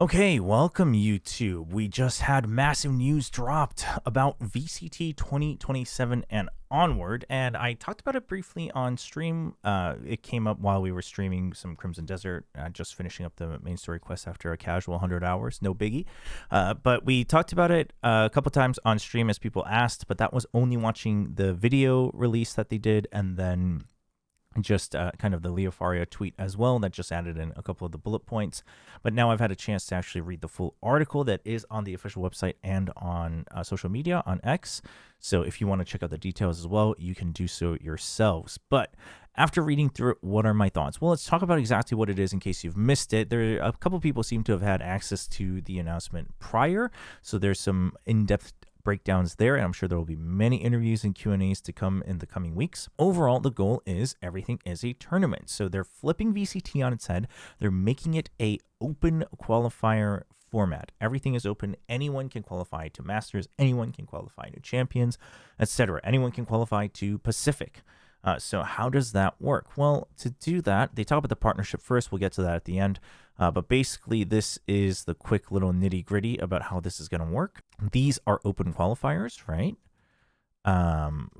Okay, welcome YouTube. We just had massive news dropped about VCT 2027 and onward, and I talked about it briefly on stream. It came up while we were streaming some Crimson Desert, just finishing up the main story quest after a casual 100 hours, no biggie. But we talked about it a couple times on stream as people asked, but that was only watching the video release that they did, and then just kind of the Leofaria tweet as well that just added in a couple of the bullet points. But now I've had a chance to actually read the full article that is on the official website and on social media on X. So if you want to check out the details as well, you can do so yourselves. But after reading through it, what are my thoughts? Well, let's talk about exactly what it is in case you've missed it. There are a couple people seem to have had access to the announcement prior, so there's some in-depth breakdowns there, and I'm sure there will be many interviews and Q&As to come in the coming weeks. Overall, the goal is everything is a tournament. So they're flipping VCT on its head. They're making it a open qualifier format. Everything is open. Anyone can qualify to Masters. Anyone can qualify to Champions, etc. Anyone can qualify to Pacific. So how does that work? Well, to do that, they talk about the partnership first. We'll get to that at the end. But basically, this is the quick little nitty gritty about how this is going to work. These are open qualifiers, right?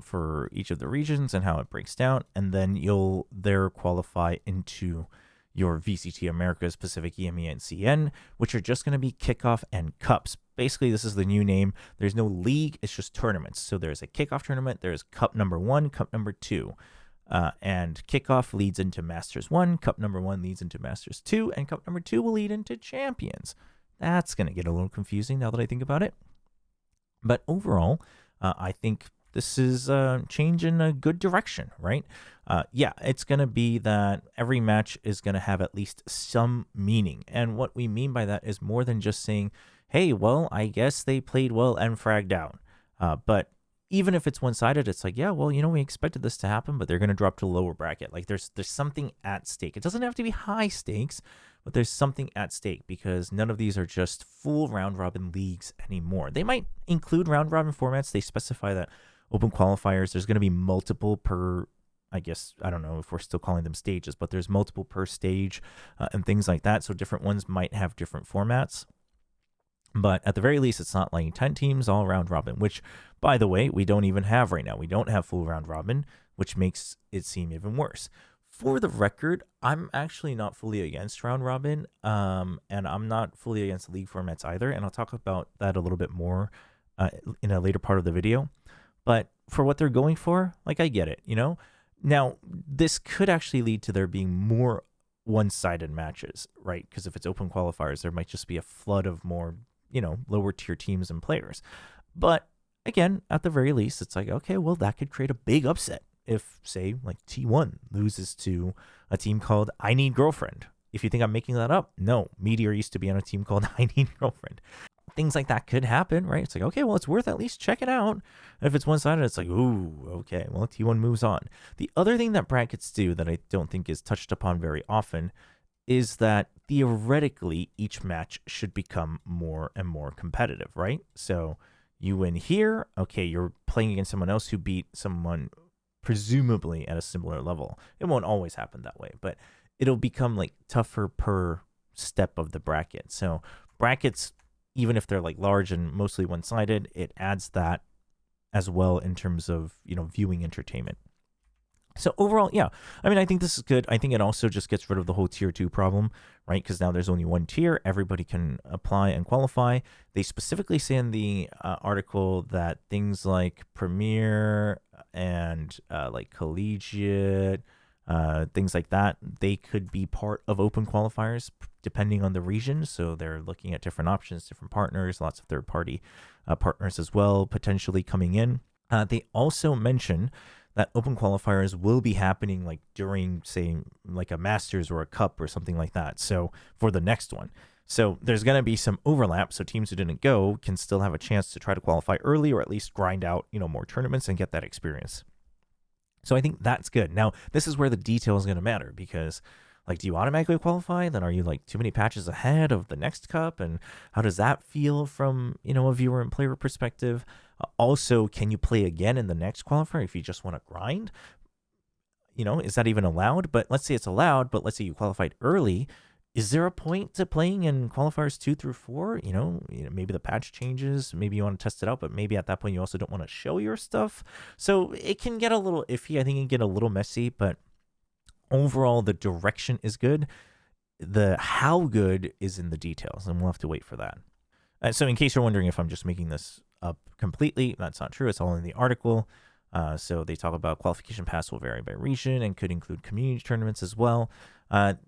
For each of the regions and how it breaks down. And then you'll there qualify into your VCT Americas, Pacific, EMEA, and CN, which are just going to be kickoff and cups. Basically, this is the new name. There's no league. It's just tournaments. So there's a kickoff tournament. There's cup number 1, cup number 2. And kickoff leads into Masters 1, cup number 1 leads into Masters 2, and cup number 2 will lead into Champions. That's going to get a little confusing now that I think about it. But overall, I think this is a change in a good direction, right? Yeah, it's going to be that every match is going to have at least some meaning. And what we mean by that is more than just saying, hey, well, I guess they played well and fragged down. But even if it's one-sided, it's like, yeah, well, we expected this to happen, but they're going to drop to a lower bracket. Like there's something at stake. It doesn't have to be high stakes, but there's something at stake because none of these are just full round-robin leagues anymore. They might include round-robin formats. They specify that open qualifiers, there's going to be multiple per, I guess, I don't know if we're still calling them stages, but there's multiple per stage and things like that. So different ones might have different formats. But at the very least, it's not like 10 teams all round robin, which, by the way, we don't even have right now. We don't have full round robin, which makes it seem even worse. For the record, I'm actually not fully against round robin, and I'm not fully against league formats either. And I'll talk about that a little bit more in a later part of the video. But for what they're going for, like, I get it, Now, this could actually lead to there being more one-sided matches, right? Because if it's open qualifiers, there might just be a flood of more lower tier teams and players. But again, at the very least, it's like, okay, well, that could create a big upset if, say, like T1 loses to a team called I Need Girlfriend. If you think I'm making that up, no. Meteor used to be on a team called I Need Girlfriend. Things like that could happen, right? It's like, okay, well, it's worth at least check it out. And if it's one-sided, it's like, ooh, okay, well, T1 moves on. The other thing that brackets do that I don't think is touched upon very often is that theoretically each match should become more and more competitive, right? So you win here, okay, you're playing against someone else who beat someone presumably at a similar level. It won't always happen that way, but it'll become like tougher per step of the bracket. So brackets, even if they're like large and mostly one-sided, it adds that as well in terms of, viewing entertainment. So overall, yeah, I think this is good. I think it also just gets rid of the whole tier 2 problem, right? Because now there's only one tier. Everybody can apply and qualify. They specifically say in the article that things like Premier and like Collegiate, things like that, they could be part of open qualifiers depending on the region. So they're looking at different options, different partners, lots of third-party partners as well, potentially coming in. They also mention that open qualifiers will be happening like during, say, like a Masters or a Cup or something like that. So for the next one. So there's going to be some overlap. So teams who didn't go can still have a chance to try to qualify early or at least grind out, more tournaments and get that experience. So I think that's good. Now, this is where the detail is going to matter because, like, do you automatically qualify? Then are you like too many patches ahead of the next cup? And how does that feel from, a viewer and player perspective? Also, can you play again in the next qualifier if you just want to grind? Is that even allowed? But let's say it's allowed, but let's say you qualified early. is there a point to playing in qualifiers 2 through 4? Maybe the patch changes. Maybe you want to test it out, but maybe at that point you also don't want to show your stuff. So it can get a little iffy. I think it can get a little messy, but overall the direction is good. The how good is in the details, and we'll have to wait for that. So in case you're wondering if I'm just making this up completely, that's not true. It's all in the article. So they talk about qualification paths will vary by region and could include community tournaments as well.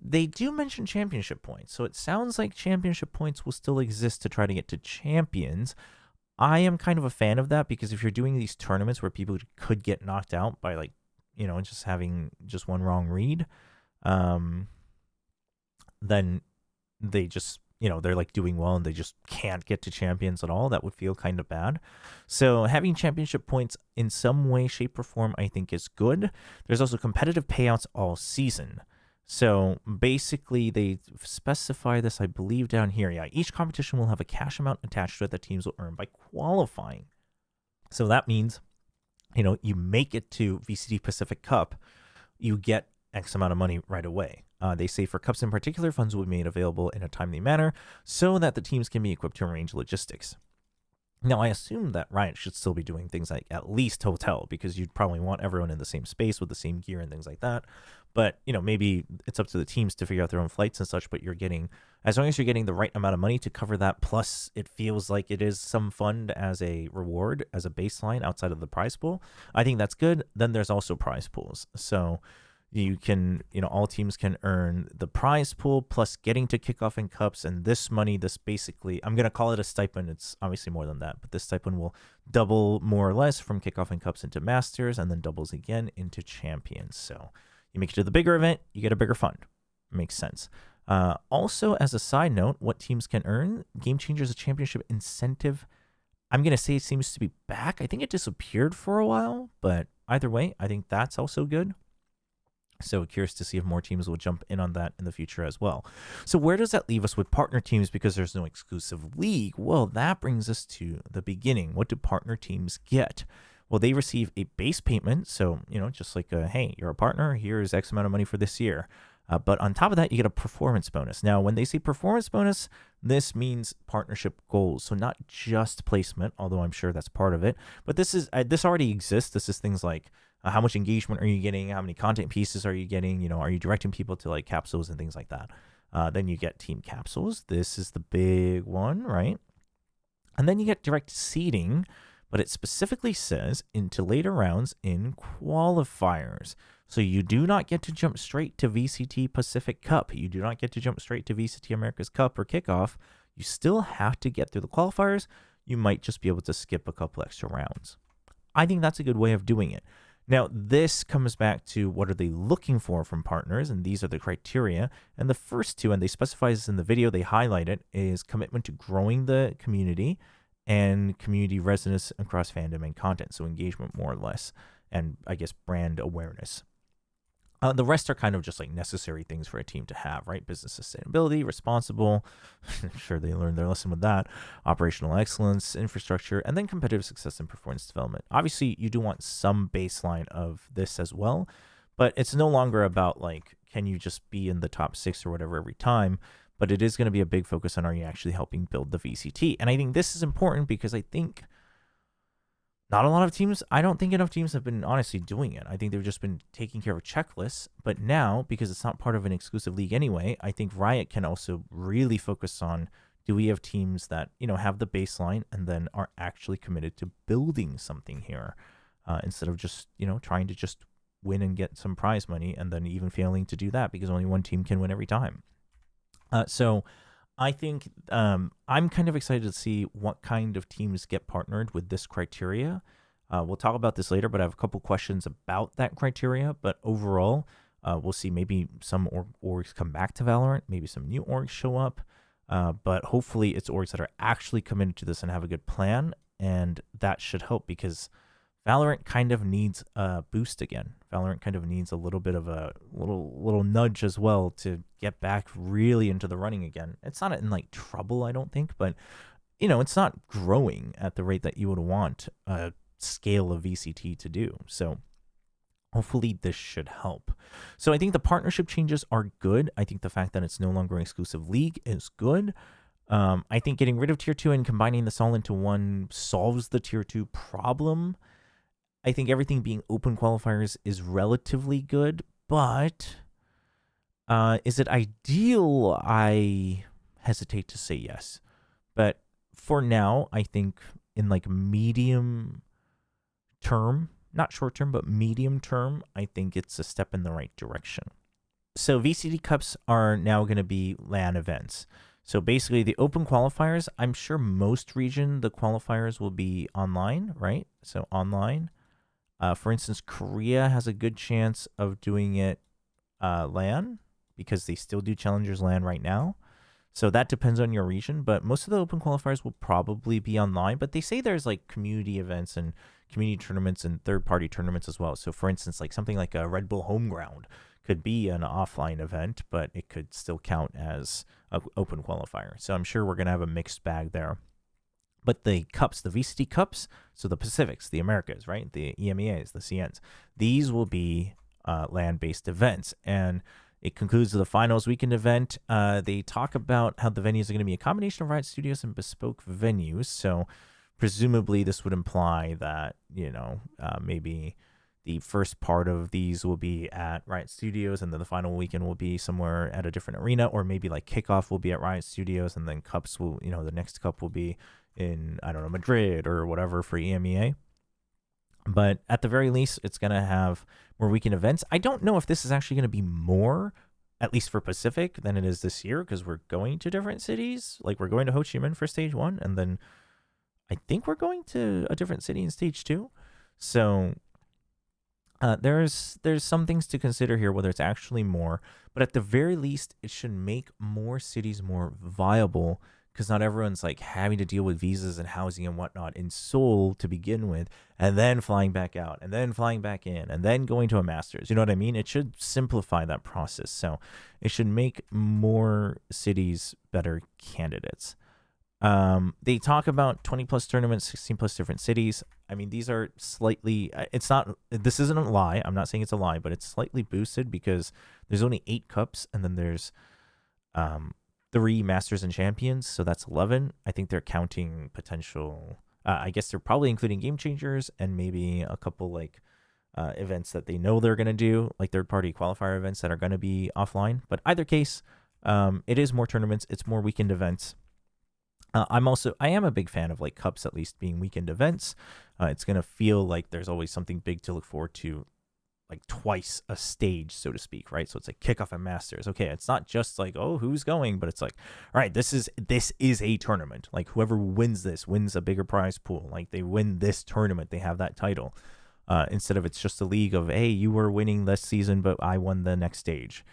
They do mention championship points. So it sounds like championship points will still exist to try to get to champions. I am kind of a fan of that because if you're doing these tournaments where people could get knocked out by just having just one wrong read, then they just, they're like doing well and they just can't get to champions at all. That would feel kind of bad. So having championship points in some way, shape, or form, I think is good. There's also competitive payouts all season. So basically they specify this, I believe, down here. Yeah, each competition will have a cash amount attached to it that teams will earn by qualifying. So that means, you make it to VCT Pacific Cup, you get X amount of money right away. They say for cups in particular, funds will be made available in a timely manner so that the teams can be equipped to arrange logistics. Now, I assume that Riot should still be doing things like at least hotel, because you'd probably want everyone in the same space with the same gear and things like that. But, maybe it's up to the teams to figure out their own flights and such, but as long as you're getting the right amount of money to cover that, plus it feels like it is some fund as a reward, as a baseline outside of the prize pool, I think that's good. Then there's also prize pools. So you can, all teams can earn the prize pool plus getting to kickoff and cups. And this money, basically, I'm going to call it a stipend. It's obviously more than that, but this stipend will double more or less from kickoff and cups into masters and then doubles again into champions. So you make it to the bigger event, you get a bigger fund. Makes sense. Also, as a side note, what teams can earn, Game Changers, a championship incentive. I'm going to say it seems to be back. I think it disappeared for a while, but either way, I think that's also good. So curious to see if more teams will jump in on that in the future as well. So where does that leave us with partner teams because there's no exclusive league? Well, that brings us to the beginning. What do partner teams get? Well, they receive a base payment. So, just like, hey, you're a partner, here's X amount of money for this year. But on top of that, you get a performance bonus. Now, when they say performance bonus, this means partnership goals. So not just placement, although I'm sure that's part of it. But this already exists. This is things like, how much engagement are you getting? How many content pieces are you getting? Are you directing people to like capsules and things like that? Then you get team capsules. This is the big one, right? And then you get direct seeding, but it specifically says into later rounds in qualifiers. So you do not get to jump straight to VCT Pacific Cup. You do not get to jump straight to VCT America's Cup or kickoff. You still have to get through the qualifiers. You might just be able to skip a couple extra rounds. I think that's a good way of doing it. Now, this comes back to what are they looking for from partners, and these are the criteria. And the first two, and they specify this in the video, they highlight it, is commitment to growing the community and community resonance across fandom and content. So engagement, more or less, and I guess brand awareness. The rest are kind of just like necessary things for a team to have, right? Business sustainability, responsible. I'm sure they learned their lesson with that. Operational excellence, infrastructure, and then competitive success and performance development. Obviously, you do want some baseline of this as well, but it's no longer about like, can you just be in the top 6 or whatever every time? But it is going to be a big focus on, are you actually helping build the VCT? And I think this is important because I think I don't think enough teams have been honestly doing it. I think they've just been taking care of checklists. But now, because it's not part of an exclusive league anyway, I think Riot can also really focus on, do we have teams that, have the baseline and then are actually committed to building something here instead of just, trying to just win and get some prize money and then even failing to do that because only one team can win every time. So I think I'm kind of excited to see what kind of teams get partnered with this criteria. We'll talk about this later, but I have a couple questions about that criteria. But overall, we'll see maybe some orgs come back to Valorant, maybe some new orgs show up. But hopefully it's orgs that are actually committed to this and have a good plan. And that should help because Valorant kind of needs a boost again. Valorant kind of needs a little bit of a little nudge as well to get back really into the running again. It's not in like trouble, I don't think, but it's not growing at the rate that you would want a scale of VCT to do. So Hopefully this should help. So I think the partnership changes are good. I think the fact that it's no longer an exclusive league is good. I think getting rid of tier 2 and combining this all into one solves the tier 2 problem. I think everything being open qualifiers is relatively good, but is it ideal? I hesitate to say yes. But for now, I think in like medium term, not short term, but medium term, I think it's a step in the right direction. So VCT Cups are now going to be LAN events. So basically the open qualifiers, I'm sure most region, the qualifiers will be online, right? So online. For instance, Korea has a good chance of doing it LAN because they still do Challengers LAN right now. So that depends on your region, but most of the open qualifiers will probably be online. But they say there's like community events and community tournaments and third-party tournaments as well. So for instance, like something like a Red Bull Home Ground could be an offline event, but it could still count as an open qualifier. So I'm sure we're going to have a mixed bag there. But the cups, the VCT Cups, so the Pacifics, the Americas, right? The EMEAs, the CNs, these will be land-based events. And it concludes with the finals weekend event. They talk about how the venues are going to be a combination of Riot Studios and bespoke venues. So presumably this would imply that, maybe the first part of these will be at Riot Studios and then the final weekend will be somewhere at a different arena, or maybe like kickoff will be at Riot Studios and then cups will, the next cup will be in, I don't know, Madrid or whatever for EMEA. But at the very least, it's going to have more weekend events. I don't know if this is actually going to be more, at least for Pacific, than it is this year, because we're going to different cities. Like we're going to Ho Chi Minh for stage 1, and then I think we're going to a different city in stage 2. So there's some things to consider here, whether it's actually more. But at the very least, it should make more cities more viable, because not everyone's like having to deal with visas and housing and whatnot in Seoul to begin with, and then flying back out, and then flying back in, and then going to a master's. You know what I mean? It should simplify that process. So it should make more cities better candidates. They talk about 20 plus tournaments, 16 plus different cities. I mean, these are slightly, this isn't a lie. I'm not saying it's a lie, but it's slightly boosted because there's only 8 cups, and then there's 3 Masters and Champions, so that's 11. I think they're counting potential. I guess they're probably including Game Changers and maybe a couple like events that they know they're going to do, like third-party qualifier events that are going to be offline. But either case, it is more tournaments. It's more weekend events. I am a big fan of like cups at least being weekend events. It's going to feel like there's always something big to look forward to, like twice a stage, so to speak, right? So it's like kickoff and masters. Okay, it's not just like, oh, who's going, but it's like, all right, this is a tournament. Like whoever wins this wins a bigger prize pool. Like they win this tournament, they have that title. Instead of it's just a league of, hey, you were winning this season, but I won the next stage.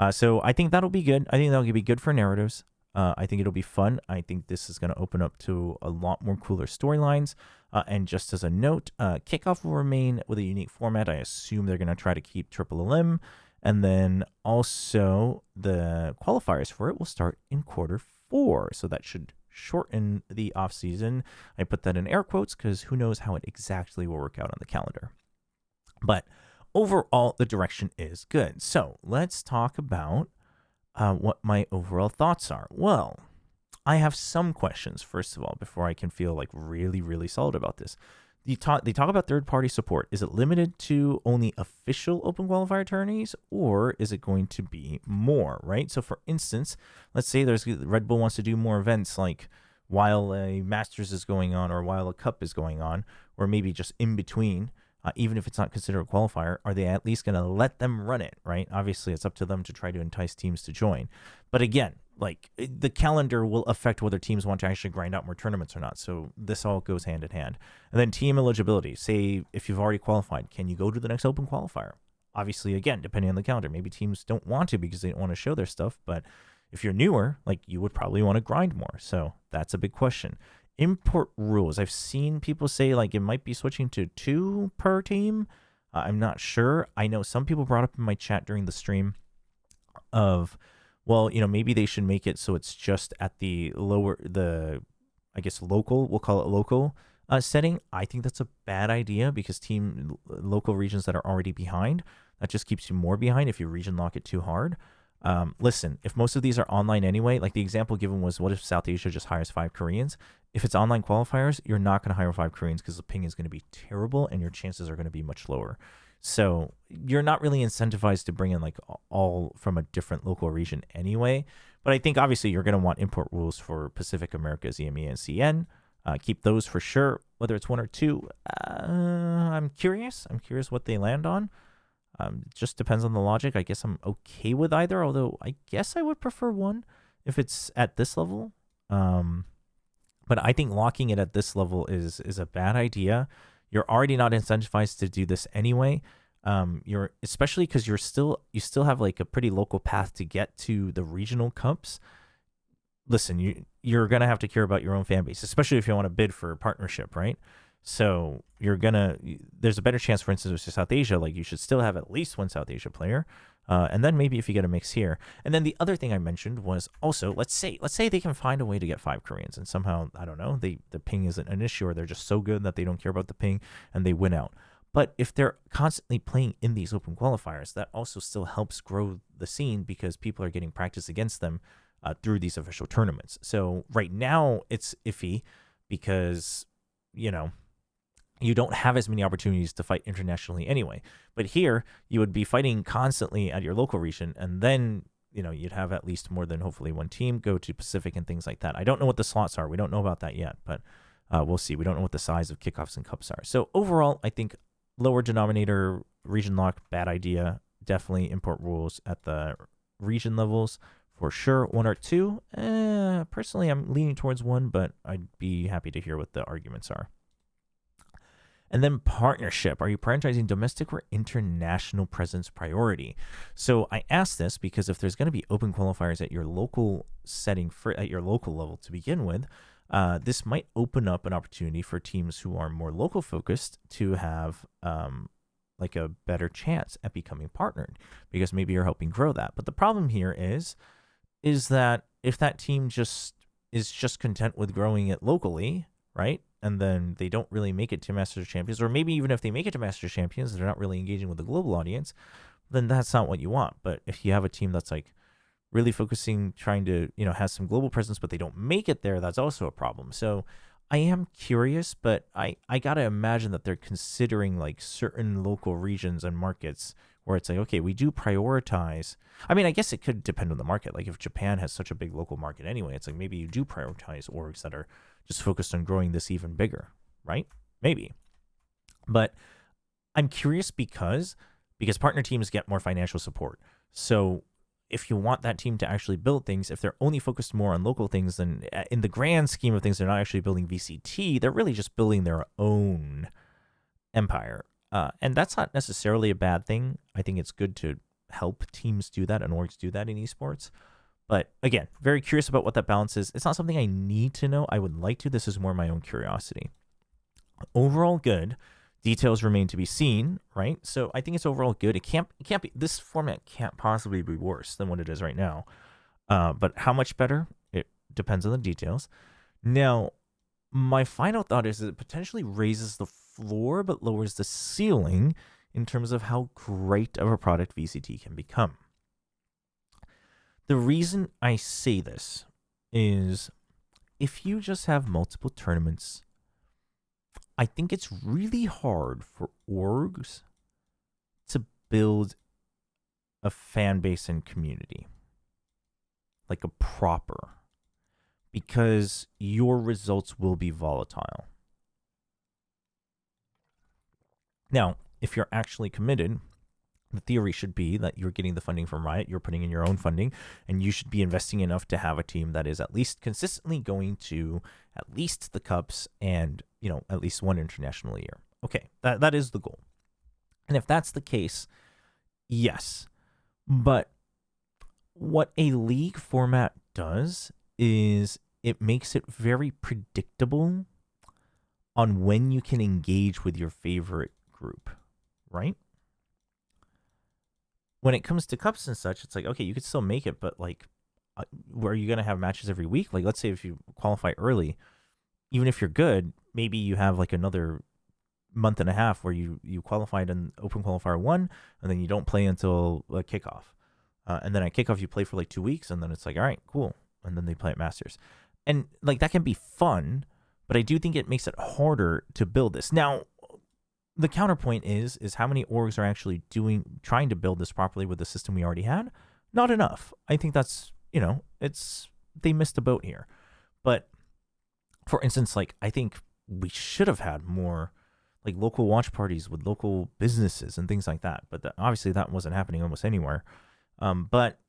So I think that'll be good. I think that'll be good for narratives. I think it'll be fun. I think this is going to open up to a lot more cooler storylines. And just as a note, kickoff will remain with a unique format. I assume they're going to try to keep Triple LM. And then also the qualifiers for it will start in Q4. So that should shorten the off season. I put that in air quotes because who knows how it exactly will work out on the calendar. But overall, the direction is good. So let's talk about what my overall thoughts are. Well, I have some questions, first of all, before I can feel like really, really solid about this. They talk about third-party support. Is it limited to only official open qualifier attorneys, or is it going to be more, right? So for instance, let's say Red Bull wants to do more events like while a Masters is going on or while a Cup is going on, or maybe just in between. Even if it's not considered a qualifier, are they at least going to let them run it, right? Obviously, it's up to them to try to entice teams to join. But again, like the calendar will affect whether teams want to actually grind out more tournaments or not. So this all goes hand in hand. And then team eligibility. Say if you've already qualified, can you go to the next open qualifier? Obviously, again, depending on the calendar, maybe teams don't want to because they don't want to show their stuff. But if you're newer, like you would probably want to grind more. So that's a big question. Import rules. I've seen people say like it might be switching to 2 per team. I'm not sure. I know some people brought up in my chat during the stream of, well, maybe they should make it so it's just at the local, we'll call it local setting, I think that's a bad idea because local regions that are already behind, that just keeps you more behind if you region lock it too hard. Listen, if most of these are online anyway, like the example given was, what if South Asia just hires 5 Koreans? If it's online qualifiers, you're not going to hire 5 Koreans because the ping is going to be terrible and your chances are going to be much lower. So you're not really incentivized to bring in like all from a different local region anyway. But I think obviously you're going to want import rules for Pacific Americas, EMEA, and CN. Keep those for sure, whether it's 1 or 2. I'm curious. I'm curious what they land on. Just depends on the logic. I guess I'm okay with either, although I guess I would prefer 1 if it's at this level. But I think locking it at this level is a bad idea. You're already not incentivized to do this anyway. You're especially because you still have like a pretty local path to get to the regional cups. Listen, you're gonna have to care about your own fan base, especially if you want to bid for a partnership, right? So there's a better chance, for instance, with South Asia, like you should still have at least 1 South Asia player. And then maybe if you get a mix here. And then the other thing I mentioned was also, let's say they can find a way to get 5 Koreans and somehow, I don't know, the ping isn't an issue or they're just so good that they don't care about the ping and they win out. But if they're constantly playing in these open qualifiers, that also still helps grow the scene because people are getting practice against them through these official tournaments. So right now it's iffy because, you don't have as many opportunities to fight internationally anyway. But here, you would be fighting constantly at your local region, and then, you'd have at least more than hopefully 1 team go to Pacific and things like that. I don't know what the slots are. We don't know about that yet, but we'll see. We don't know what the size of kickoffs and cups are. So overall, I think lower denominator, region lock, bad idea. Definitely import rules at the region levels for sure. 1 or 2. Personally, I'm leaning towards 1, but I'd be happy to hear what the arguments are. And then partnership. Are you prioritizing domestic or international presence priority? So I asked this because if there's going to be open qualifiers at your local setting at your local level to begin with, this might open up an opportunity for teams who are more local focused to have like a better chance at becoming partnered because maybe you're helping grow that. But the problem here is that if that team is just content with growing it locally, right? And then they don't really make it to Masters Champions, or maybe even if they make it to Masters Champions, they're not really engaging with the global audience, then that's not what you want. But if you have a team that's like really focusing, trying to, has some global presence, but they don't make it there, that's also a problem. So I am curious, but I got to imagine that they're considering like certain local regions and markets where it's like, okay, we do prioritize. I mean, I guess it could depend on the market. Like if Japan has such a big local market anyway, it's like maybe you do prioritize orgs that are just focused on growing this even bigger, right? Maybe. But I'm curious because partner teams get more financial support. So if you want that team to actually build things, if they're only focused more on local things, then in the grand scheme of things, they're not actually building VCT. They're really just building their own empire. And that's not necessarily a bad thing. I think it's good to help teams do that and orgs do that in esports. But again, very curious about what that balance is. It's not something I need to know. I would like to. This is more my own curiosity. Overall good. Details remain to be seen, right? So I think it's overall good. It can't be, this format can't possibly be worse than what it is right now. But how much better? It depends on the details. Now, my final thought is that it potentially raises the floor but lowers the ceiling in terms of how great of a product VCT can become. The reason I say this is if you just have multiple tournaments, I think it's really hard for orgs to build a fan base and community, like a proper, because your results will be volatile. Now, if you're actually committed, the theory should be that you're getting the funding from Riot, you're putting in your own funding, and you should be investing enough to have a team that is at least consistently going to at least the Cups and, at least 1 international a year. Okay, that is the goal. And if that's the case, yes. But what a league format does is it makes it very predictable on when you can engage with your favorite group, right? When it comes to cups and such, it's like, okay, you could still make it, but like, are you going to have matches every week? Like, let's say if you qualify early, even if you're good, maybe you have like another month and a half where you qualified in Open Qualifier 1, and then you don't play until kickoff. And then at kickoff, you play for like 2 weeks, and then it's like, all right, cool. And then they play at Masters. And like that can be fun, but I do think it makes it harder to build this. Now, the counterpoint is how many orgs are actually trying to build this properly with the system we already had? Not enough. I think that's, they missed the boat here. But for instance, like I think we should have had more like local watch parties with local businesses and things like that. But obviously that wasn't happening almost anywhere. But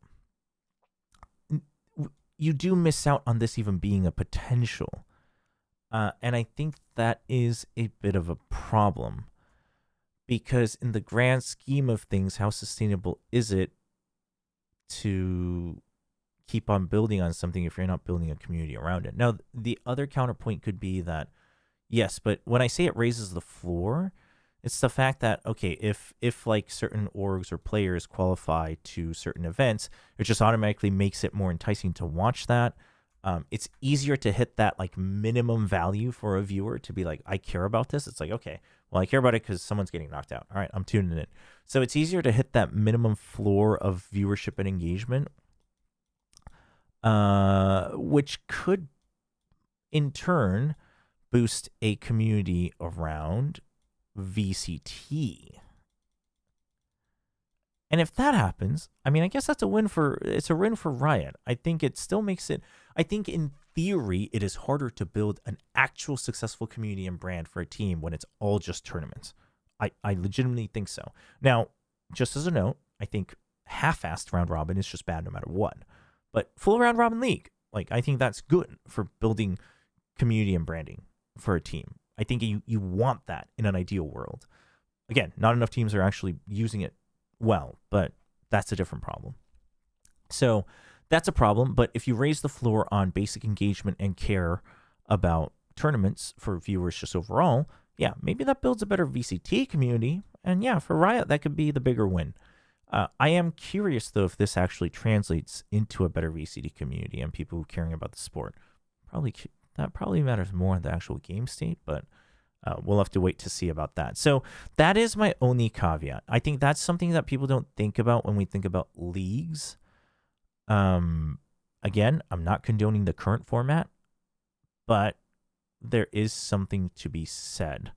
you do miss out on this even being a potential. And I think that is a bit of a problem, because in the grand scheme of things, how sustainable is it to keep on building on something if you're not building a community around it? Now, the other counterpoint could be that, yes, but when I say it raises the floor, it's the fact that, okay, if like certain orgs or players qualify to certain events, it just automatically makes it more enticing to watch that. It's easier to hit that like minimum value for a viewer to be like, I care about this. It's like, okay, well, I care about it because someone's getting knocked out. All right, I'm tuning in. So it's easier to hit that minimum floor of viewership and engagement, which could in turn boost a community around VCT. And if that happens, I mean, I guess it's a win for Riot. I think it still makes it, I think in theory, it is harder to build an actual successful community and brand for a team when it's all just tournaments. I legitimately think so. Now, just as a note, I think half-assed round robin is just bad no matter what. But full round robin league, like I think that's good for building community and branding for a team. I think you want that in an ideal world. Again, not enough teams are actually using it well, but that's a different problem. So that's a problem. But if you raise the floor on basic engagement and care about tournaments for viewers just overall, yeah, maybe that builds a better VCT community. And yeah, for Riot, that could be the bigger win. I am curious, though, if this actually translates into a better VCT community and people caring about the sport. That probably matters more in the actual game state, but we'll have to wait to see about that. So that is my only caveat. I think that's something that people don't think about when we think about leagues. Again, I'm not condoning the current format, but there is something to be said.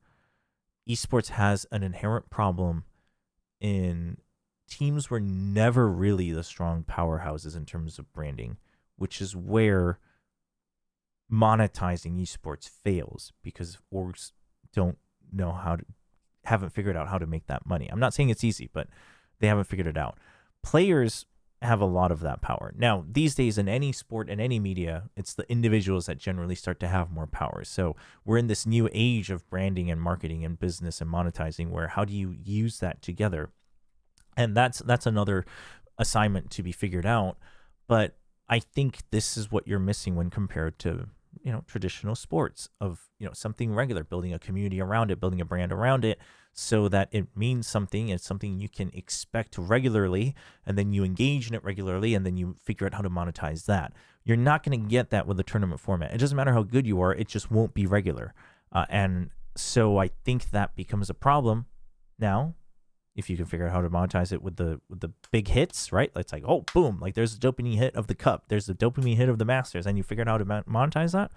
Esports has an inherent problem in teams were never really the strong powerhouses in terms of branding, which is where monetizing esports fails, because orgs don't know haven't figured out how to make that money. I'm not saying it's easy, but they haven't figured it out. Players have a lot of that power. Now, these days in any sport and any media, it's the individuals that generally start to have more power. So we're in this new age of branding and marketing and business and monetizing, where how do you use that together? And that's another assignment to be figured out. But I think this is what you're missing when compared to, traditional sports of, something regular, building a community around it, building a brand around it so that it means something. It's something you can expect regularly, and then you engage in it regularly, and then you figure out how to monetize that. You're not going to get that with the tournament format. It doesn't matter how good you are. It just won't be regular. And so I think that becomes a problem. Now, if you can figure out how to monetize it with the big hits, right? It's like, oh, boom, like there's a dopamine hit of the cup, there's a dopamine hit of the Masters, and you figured out how to monetize that.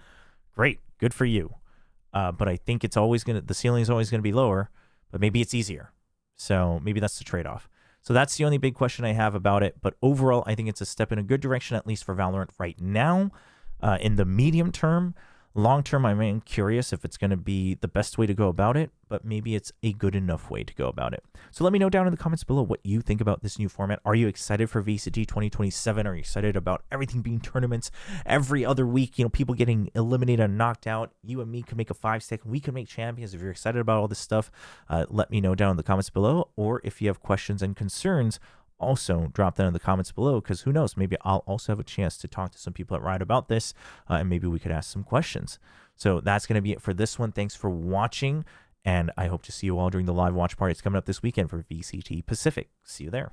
Great, good for you. But I think the ceiling is always gonna be lower, but maybe it's easier. So maybe that's the trade-off. So that's the only big question I have about it. But overall, I think it's a step in a good direction, at least for Valorant right now. In the medium term, long term, I'm curious if it's going to be the best way to go about it, but maybe it's a good enough way to go about it. So let me know down in the comments below what you think about this new format. Are you excited for VCT 2027? Are you excited about everything being tournaments every other week? People getting eliminated and knocked out. You and me can make a 5-stick. We can make champions. If you're excited about all this stuff, let me know down in the comments below. Or if you have questions and concerns, also drop that in the comments below, because who knows, maybe I'll also have a chance to talk to some people at Riot about this, and maybe we could ask some questions. So that's going to be it for this one. Thanks for watching, and I hope to see you all during the live watch party. It's coming up this weekend for VCT Pacific. See you there.